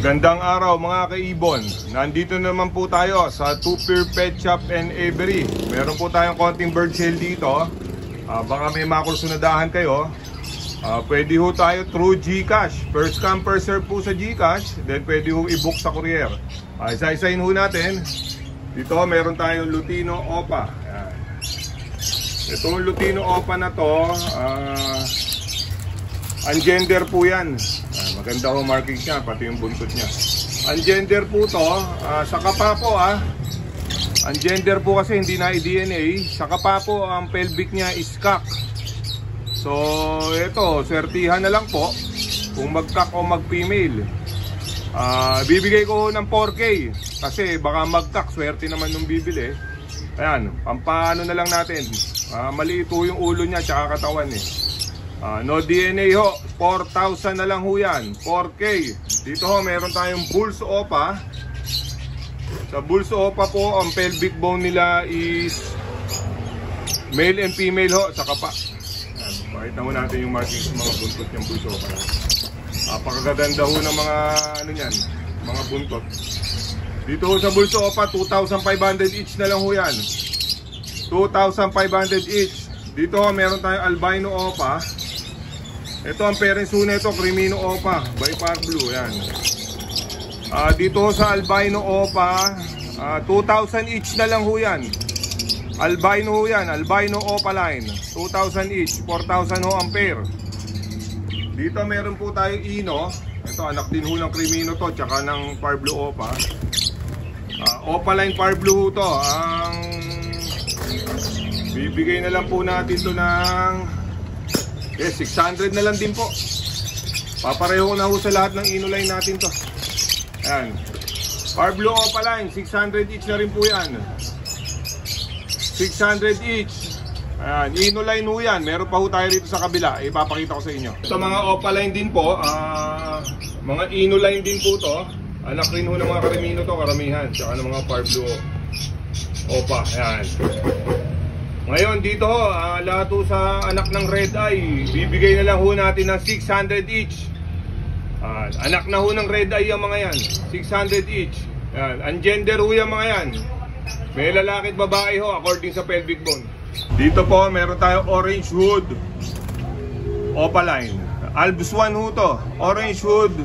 Magandang araw mga kaibon. Nandito naman po tayo sa Tupir Pet Shop and Aviary. Meron po tayong konting bird sale dito. Baka may makursunadahan kayo. Pwede ho tayo through GCash. First come first serve po sa GCash. Then pwede ho i-book sa courier. Isa-isahin ho natin. Dito meron tayong Lutino Opa. Itong Lutino Opa na to, ungender po yan. Maganda ho markings niya, pati yung buntot niya. Ungender po to, saka pa po ungender po kasi hindi na i-DNA. Saka pa po ang pelvic niya is cock. So ito, swertihan na lang po kung mag-cock o mag-female. Bibigay ko ng 4K kasi baka mag-cock, swerte naman nung bibili. Ayan, pampaano na lang natin. Maliit po yung ulo niya tsaka katawan eh. No DNA ho, 4,000 na lang ho yan, 4K. Dito ho, meron tayong Bulls Opa. Sa Bulls Opa po, ang pelvic bone nila is male and female ho, saka pa. Pakita mo natin yung markings ng mga buntot ng Bulls Opa. Napakaganda ho ng mga ano yan, mga buntot. Dito ho sa Bulls Opa, 2,500 each na lang ho yan. 2,500 each. Dito ho, meron tayong Albino Opa. Ito ang parents ho nito, Crimino Opa by Par Blue, yan. Dito ho sa Albino Opa, 2,000 each na lang ho yan. Albino ho yan, Albino Opa line, 2,000 each, 4,000 ho ang pair. Dito meron po tayong Ino. Ito anak din ho ng Crimino to, tsaka ng Par Blue Opa. Opa line Par Blue ho to. Ang bibigay na lang po natin to ng 600 na lang din po. Papareho na ho sa lahat ng Ino line natin to. Ayan, Par Blue Opa line, 600 each na rin po yan. 600 each. Ayan, Ino line ho yan. Meron pa ho tayo rito sa kabila, ipapakita ko sa inyo. Ito mga Opa line din po, mga Ino line din po to. Anak rin ho ng mga Crimino to, karamihan. Tsaka ng mga Par Blue Opa. Ayan. Ngayon dito ho, lahat ho sa anak ng Red Eye, bibigay na lang ho natin ng 600 each. Anak na ho ng Red Eye yung mga yan, 600 each. Yan, ungender ho yung mga yan. May lalaki at babae ho according sa pelvic bone. Dito po meron tayo Orange Hood Opa line. Albus 1 ho to, Orange Hood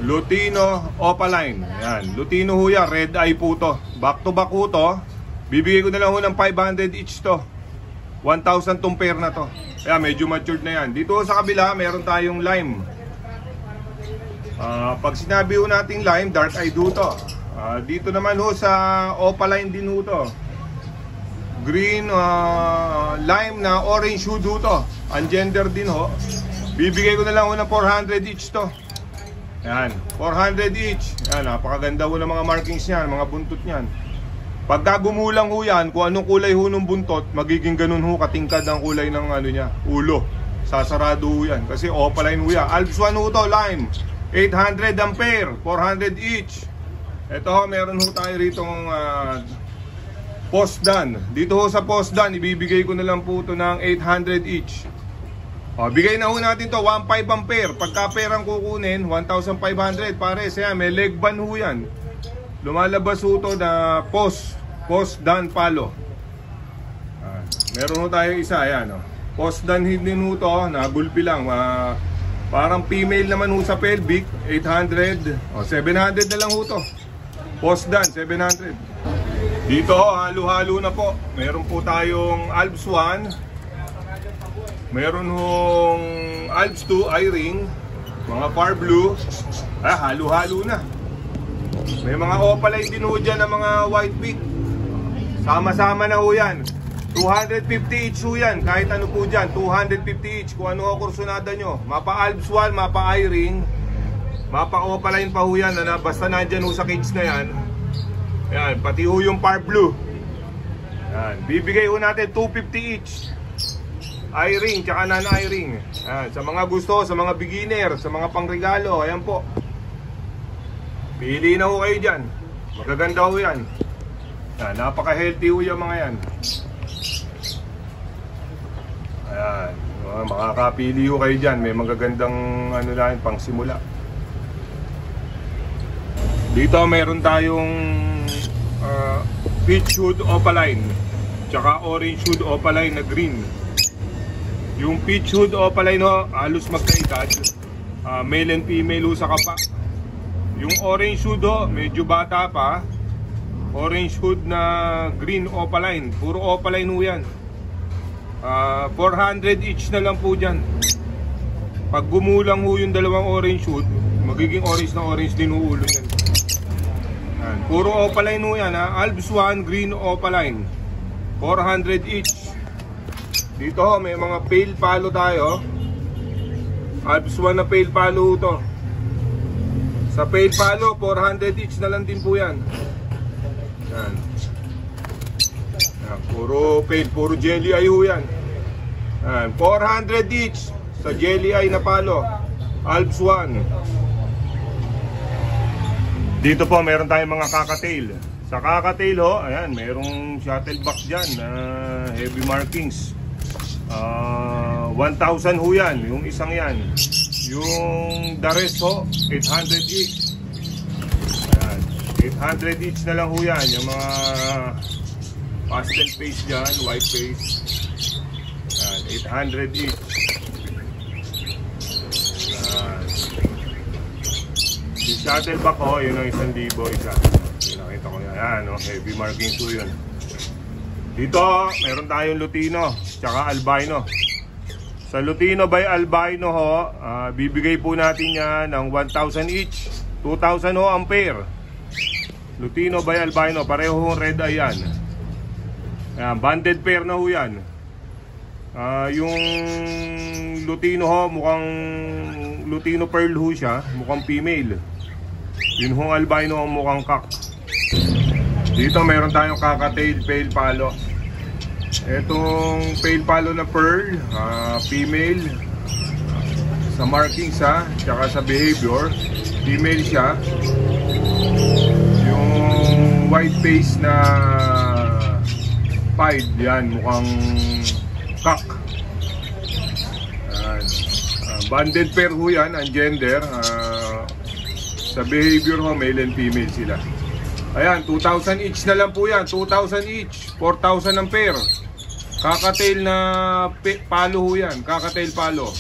Lutino Opa line. Yan, Lutino ho yan, Red Eye po to. Back to back ho to. Bibigay ko na lang ho ng 500 each to. 1,000 tong pair na to. Kaya medyo matured na yan. Dito sa kabila meron tayong lime. Pag sinabi ho natin lime, dark eye do to. Dito naman ho sa Opa line din ho to. Green, lime na orange hood ho to. Ungender din ho. Bibigay ko na lang ho ng 400 each to. Yan, 400 each. Yan, napakaganda ho ng mga markings niyan, mga buntot niyan. Pagka gumulang ho yan, kung anong kulay ho ng buntot, magiging ganun ho katingkad ang kulay ng ano niya, ulo. Sasarado ho yan, kasi Opa line ho yan. Alps 1 ho to, lime, 800 ang pair, 400 each. Ito ho, meron ho tayo ritong post dan. Dito ho sa post dan, ibibigay ko na lang po ito ng 800 each. Bigay na ho natin to 1,500 ang pair. Pagka pair ang kukunin, 1,500 pares. Yan, may leg band ho yan. Lumalabas ho to na post dan palo. Meron ho tayo isa, ayan oh. Post dan din ho to, na gulpi lang. Parang female naman ho sa pelvic, 800. 700 na lang ho to. Post dan, 700. Dito ho, halo-halo na po. Meron po tayong Alps 1. Meron hong Alps 2 eye-ring. Mga Par Blue. Halo-halo na. May mga Opa line din ho dyan ng mga white beak. Sama-sama na ho yan. 250 each ho yan. Kahit ano po dyan, 250 each. Kung ano ho kursunada nyo. Mapa Alps 1, mapa eye-ring, mapa Opa line pa ho yan. Basta nandyan ho sa cage na yan. Yan, pati ho yung Par Blue. Yan, bibigay ho natin 250 each. Eye-ring, tsaka non-eye-ring. Sa mga gusto, sa mga beginner, sa mga pangregalo, ayan po. Pili na ho kayo dyan. Magaganda ho yan. Yan, napaka-healthy ho yung mga yan. Ayan, makakapili ho kayo dyan. May magagandang ano lang, pang simula. Dito meron tayong peach hood opaline tsaka orange hood opaline na green. Yung peach hood opaline ho, halos magkaedad, male and female ho sa kapa. Yung orange hood ho, medyo bata pa. Orange hood na green opaline, puro opaline ho yan. 400 each na lang po dyan. Pag gumulang ho yung dalawang orange hood, magiging orange na orange din ho ulo yan. Yan. Puro opaline ho yan ha. Alps 1 green opaline, 400 each. Dito ho, may mga pale palo tayo. Alps 1 na pale palo to. Sa pale palo, 400 each na lang din po yan. Yan. Puro pale, puro jelly eye ho yan. 400 each sa jelly eye na palo, Alps 1. Dito po meron tayong mga kakatail. Sa kakatail ho, ayan, merong shuttlebox dyan na heavy markings. 1,000 ho yan, yung isang yan. Yung the rest ho, 800 each. Ayan, 800 each na lang ho yan. Yung mga pastel face dyan, white face. Ayan, 800 each. Ayan. Yung shuttlebox ho, yun ang 1,000 isa. Nakita ko yan. Ayan, no? Heavy markings ho yun. Dito, meron tayong Lutino tsaka albino. Sa Lutino by albino ho, bibigay po natin yan ng 1,000 each. 2,000 ho ang pair. Lutino by albino, pareho ho red eye yan. Ayan, banded pair na ho yan. Yung Lutino ho, mukhang Lutino pearl ho siya, mukhang female. Yun ho albino ang mukhang cock. Dito meron tayong kakatail pale palo. Etong pale palo na pearl, female. Sa markings ha, tsaka sa behavior, female siya. Yung white face na pied, yan, mukhang cock. Banded pair ho yan, ang gender. Sa behavior ho, male and female sila. Ayan, 2,000 each na lang po yan. 2,000 each, 4,000 ang pair. Kakatail na palo ho yan, kakatail palo.